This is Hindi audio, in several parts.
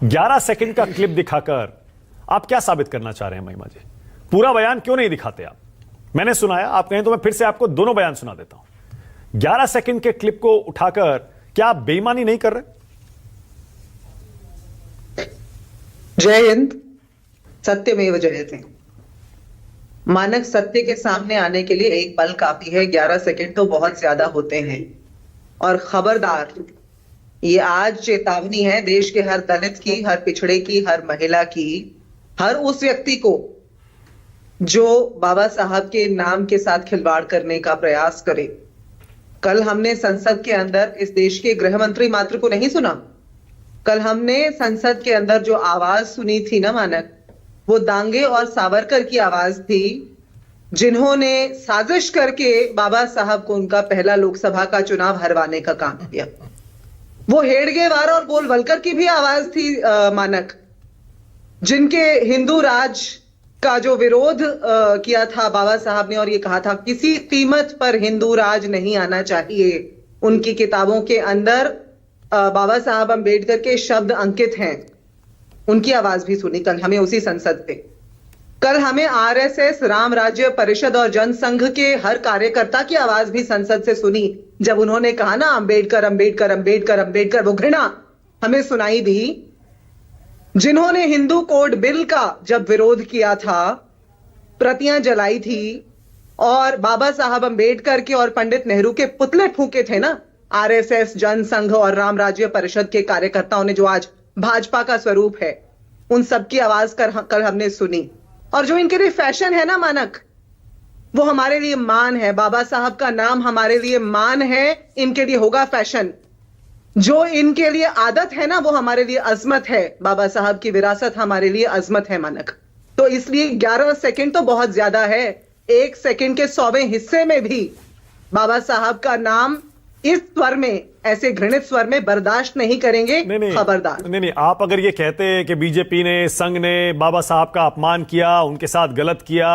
11 सेकंड का क्लिप दिखाकर आप क्या साबित करना चाह रहे हैं महिमा जी? पूरा बयान क्यों नहीं दिखाते आप? मैंने सुनाया, आप कहें तो मैं फिर से आपको दोनों बयान सुना देता हूं। 11 सेकंड के क्लिप को उठाकर क्या आप बेईमानी नहीं कर रहे? जय हिंद, सत्यमेव जयते। मानक सत्य के सामने आने के लिए एक पल काफी है, 11 सेकंड तो बहुत ज्यादा होते हैं। और खबरदार, ये आज चेतावनी है देश के हर दलित की, हर पिछड़े की, हर महिला की, हर उस व्यक्ति को जो बाबा साहब के नाम के साथ खिलवाड़ करने का प्रयास करे। कल हमने संसद के अंदर इस देश के गृह मंत्री मात्र को नहीं सुना। कल हमने संसद के अंदर जो आवाज सुनी थी ना मानक, वो दांगे और सावरकर की आवाज थी, जिन्होंने साजिश करके बाबा साहब को उनका पहला लोकसभा का चुनाव हरवाने का काम किया। वो हेडगेवार और गोलवलकर की भी आवाज थी मानक, जिनके हिंदू राज का जो विरोध किया था बाबा साहब ने, और ये कहा था किसी कीमत पर हिंदू राज नहीं आना चाहिए। उनकी किताबों के अंदर बाबा साहब अंबेडकर के शब्द अंकित हैं। उनकी आवाज भी सुनी कल हमें उसी संसद पे। कल हमें आरएसएस, राम राज्य परिषद और जनसंघ के हर कार्यकर्ता की आवाज भी संसद से सुनी, जब उन्होंने कहा ना अंबेडकर अंबेडकर अंबेडकर अंबेडकर। वो घृणा हमें सुनाई दी, जिन्होंने हिंदू कोड बिल का जब विरोध किया था, प्रतियां जलाई थी और बाबा साहब अंबेडकर के और पंडित नेहरू के पुतले फूके थे ना, आरएसएस, जनसंघ और राम राज्य परिषद के कार्यकर्ताओं ने, जो आज भाजपा का स्वरूप है, उन सबकी आवाज कल हमने सुनी। और जो इनके लिए फैशन है ना मानक, वो हमारे लिए मान है। बाबा साहब का नाम हमारे लिए मान है, इनके लिए होगा फैशन। जो इनके लिए आदत है ना, वो हमारे लिए अजमत है। बाबा साहब की विरासत हमारे लिए अजमत है मानक। तो इसलिए 11 सेकंड तो बहुत ज्यादा है। 1 सेकंड के 100वें हिस्से में भी बाबा साहब का नाम इस स्वर में, ऐसे घृणित स्वर में बर्दाश्त नहीं करेंगे। नहीं, खबरदार। नहीं, आप अगर ये कहते हैं कि बीजेपी ने, संघ ने बाबा साहब का अपमान किया, उनके साथ गलत किया,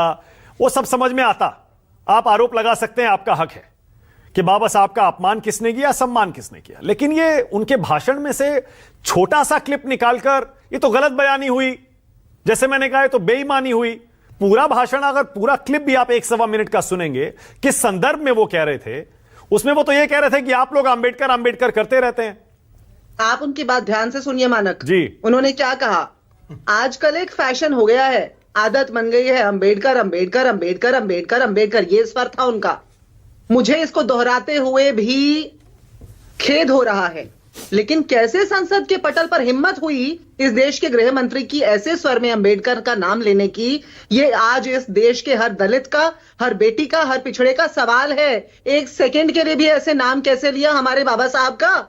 वो सब समझ में आता। आप आरोप लगा सकते हैं, आपका हक है कि बाबा साहब का अपमान किसने किया, सम्मान किसने किया। लेकिन ये उनके भाषण में से छोटा सा क्लिप निकालकर, ये तो गलत बयानी हुई, जैसे मैंने कहा, तो बेईमानी हुई। पूरा भाषण, अगर पूरा क्लिप भी आप 1 मिनट का सुनेंगे, किस संदर्भ में वो कह रहे थे, उसमें वो तो ये कह रहे थे कि आप लोग अंबेडकर अंबेडकर करते रहते हैं। आप उनकी बात ध्यान से सुनिए मानक जी। उन्होंने क्या कहा? आजकल एक फैशन हो गया है, आदत बन गई है, अंबेडकर अंबेडकर अंबेडकर अंबेडकर अंबेडकर, ये स्वर था उनका। मुझे इसको दोहराते हुए भी खेद हो रहा है, लेकिन कैसे संसद के पटल पर हिम्मत हुई इस देश के गृह मंत्री की ऐसे स्वर में अंबेडकर का नाम लेने की? ये आज इस देश के हर दलित का, हर बेटी का, हर पिछड़े का सवाल है। 1 सेकंड के लिए भी ऐसे नाम कैसे लिया हमारे बाबा साहब का?